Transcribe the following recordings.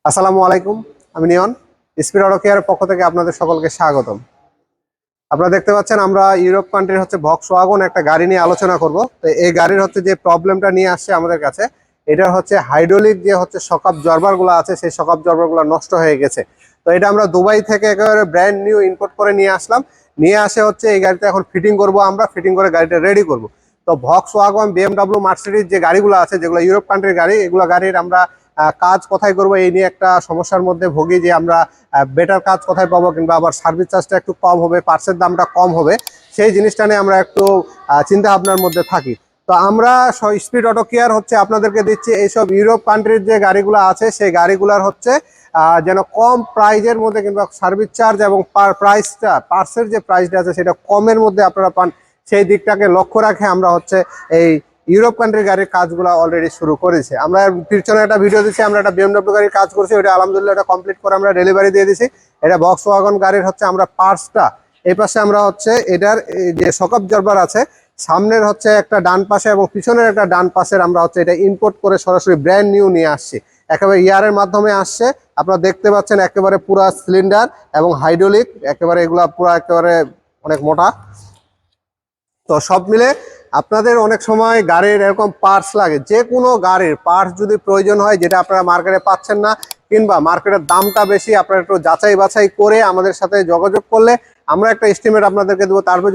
আসসালামু আলাইকুম। আমি নিয়ন স্পিড অটো কেয়ারের পক্ষ থেকে আপনাদের সকলকে স্বাগতম। আপনারা দেখতে পাচ্ছেন আমরা ইউরোপ কান্ট্রির হচ্ছে ভক্সওয়াগন একটা গাড়ি নিয়ে আলোচনা করব। তো এই গাড়ির হচ্ছে যে প্রবলেমটা নিয়ে আসছে আমাদের কাছে, এটা হচ্ছে হাইড্রোলিক যে হচ্ছে শক অবজারভারগুলো আছে, সেই শক অবজারভারগুলো নষ্ট হয়ে গেছে। তো এটা আমরা দুবাই থেকে একেবারে ব্র্যান্ড নিউ ইম্পোর্ট করে নিয়ে আসলাম। নিয়ে আসে হচ্ছে এই গাড়িটা এখন ফিটিং করব, আমরা ফিটিং করে গাড়িটা রেডি করব। তো ভক্সওয়াগন, বিএমডব্লিউ, মার্সিডিজ যে গাড়িগুলো আছে, যেগুলো ইউরোপ কান্ট্রির গাড়ি, এগুলো গাড়ির আমরা কাজ কোথায় করব এই নিয়ে একটা সমস্যার মধ্যে ভুগি, যে আমরা বেটার কাজ কোথায় পাবো, কিংবা আবার সার্ভিস চার্জটা একটু কম হবে, পার্টসের দামটা কম হবে, সেই জিনিসটা নিয়ে আমরা একটু চিন্তা ভাবনার মধ্যে থাকি। তো আমরা স্পিড অটো কেয়ার হচ্ছে আপনাদেরকে দিচ্ছি এইসব ইউরোপ কান্ট্রির যে গাড়িগুলো আছে, সেই গাড়িগুলোর হচ্ছে যেন কম প্রাইজের মধ্যে, কিংবা সার্ভিস চার্জ এবং প্রাইসটা, পার্টসের যে প্রাইসটা আছে সেটা কমের মধ্যে আপনারা পান, সেই দিকটাকে লক্ষ্য রাখে আমরা হচ্ছে এই ইউরোপ কান্ট্রির গাড়ির কাজগুলো অলরেডি শুরু করেছে। আমরা পিছনে একটা ভিডিও দিচ্ছি, আমরা একটা বিএমডব্লিউ গাড়ির কাজ করছি, ওটা আলহামদুলিল্লাহ এটা কমপ্লিট করে আমরা ডেলিভারি দিয়ে দিছি। এটা ভক্সওয়াগন গাড়ির হচ্ছে আমরা পার্টসটা, এই পাশে আমরা হচ্ছে এটার যে শক অবজারভার আছে, সামনের হচ্ছে একটা ডান পাশে এবং পিছনের একটা ডান পাশের আমরা হচ্ছে এটা ইম্পোর্ট করে সরাসরি ব্র্যান্ড নিউ নিয়ে আসছি। একেবারে ইয়ারের মাধ্যমে আসছে, আপনারা দেখতে পাচ্ছেন একেবারে পুরা সিলিন্ডার এবং হাইড্রোলিক, একেবারে এগুলা পুরা একেবারে অনেক মোটা। তো সব মিলে আপনাদের অনেক সময় গাড়ির এরকম পার্টস লাগে, যে কোনো গাড়ির পার্টস যদি প্রয়োজন হয়, যেটা আপনারা মার্কেটে পাচ্ছেন না, কিংবা মার্কেটের দামটা বেশি, আপনারা একটু যাচাই বাছাই করে আমাদের সাথে যোগাযোগ করলে আমরা একটা এস্টিমেট আপনাদেরকে দেবো। তারপর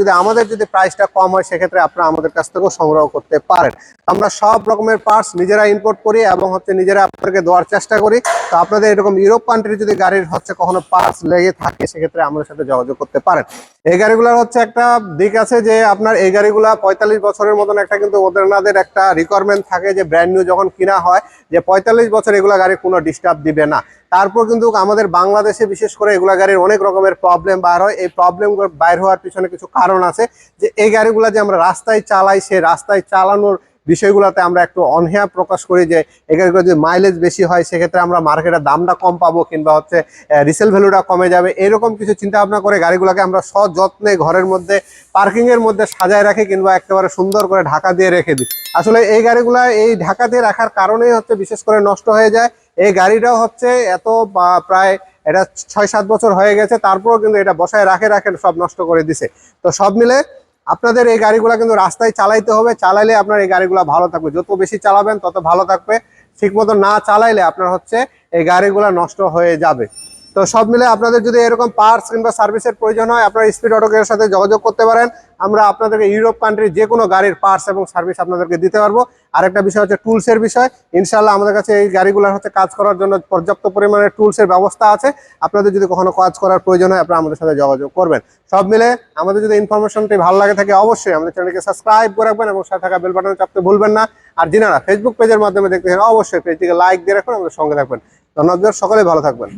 যদি প্রাইসটা কম হয়, সেক্ষেত্রে আপনারা আমাদের কাছ থেকেও সংগ্রহ করতে পারেন। আমরা সব রকমের পার্টস নিজেরা ইম্পোর্ট করি এবং হচ্ছে নিজেরা আপনাদেরকে দেওয়ার চেষ্টা করি। তো আপনাদের এরকম ইউরোপ কান্ট্রির যদি গাড়ির হচ্ছে কখনো পার্টস লেগে থাকে, সেক্ষেত্রে আমাদের সাথে যোগাযোগ করতে পারেন। এই গাড়িগুলোর হচ্ছে একটা দিক আছে যে আপনার এই গাড়িগুলা 45 বছরের মতন একটা কিন্তু ওনাদের একটা রিকোয়ারমেন্ট থাকে, যে ব্র্যান্ড নিউ যখন কিনা হয়, যে 45 বছর এগুলা গাড়ি কোনো ডিস্টার্ব দিবে না। তারপর কিন্তু আমাদের বাংলাদেশে বিশেষ করে এগুলা গাড়ির অনেক রকমের প্রবলেম বার হয়। এই প্রবলেম বাইর হওয়ার পিছনে কিছু কারণ আছে, যে এই গাড়িগুলা যে আমরা রাস্তায় চালাই, সেই রাস্তায় চালানোর বিষয়গুলোতে আমরা একটু অনীহা প্রকাশ করি, যে এই গাড়িগুলো যদি মাইলেজ বেশি হয়, সেক্ষেত্রে আমরা মার্কেটের দামটা কম পাবো, কিংবা হচ্ছে রিসেল ভ্যালুটা কমে যাবে। এরকম কিছু চিন্তা ভাবনা করে গাড়িগুলোকে আমরা সযত্নে ঘরের মধ্যে, পার্কিং এর মধ্যে সাজায় রাখি, কিংবা একেবারে সুন্দর করে ঢাকা দিয়ে রেখে দিই। আসলে এই গাড়িগুলা এই ঢাকা দিয়ে রাখার কারণেই হচ্ছে বিশেষ করে নষ্ট হয়ে যায়। এই গাড়িটাও হচ্ছে এত প্রায় এটা 6-7 বছর হয়ে গেছে, তারপরেও কিন্তু এটা বসায় রাখে রাখে সব নষ্ট করে দিছে। তো সব মিলে আপনাদের এই গাড়িগুলো কিন্তু রাস্তায় চালাইতে হবে, চালাইলে আপনার এই গাড়িগুলো ভালো থাকবে। যত বেশি চালাবেন তত ভালো থাকবে, ঠিক মতো না চালাইলে আপনার হচ্ছে এই গাড়িগুলো নষ্ট হয়ে যাবে। তো সব মিলে আপনাদের যদি এরকম পার্টস কিংবা সার্ভিসের প্রয়োজন হয়, আপনারা স্পিড অটো কেয়ারের সাথে যোগাযোগ করতে পারেন। আমরা আপনাদেরকে ইউরোপ কান্ট্রির যে কোনো গাড়ির পার্টস এবং সার্ভিস আপনাদেরকে দিতে পারবো। আরেকটা বিষয় হচ্ছে টুলসের বিষয়। ইনশাল্লাহ আমাদের কাছে এই গাড়িগুলোর হচ্ছে কাজ করার জন্য পর্যাপ্ত পরিমাণে টুলসের ব্যবস্থা আছে। আপনাদের যদি কখনো কাজ করার প্রয়োজন হয়, আপনারা আমাদের সাথে যোগাযোগ করবেন। সব মিলে আমাদের যদি ইনফরমেশনটি ভালো লাগে থাকে, অবশ্যই আমাদের চ্যানেলকে সাবস্ক্রাইব করে রাখবেন এবং সাথে থাকা বেল বাটনে চাপতে ভুলবেন না। আর যিনারা ফেসবুক পেজের মাধ্যমে দেখতে চান, অবশ্যই পেজটিকে লাইক দিয়ে রাখবেন, আমাদের সঙ্গে থাকবেন। ধন্যবাদ, সকলে ভালো থাকবেন।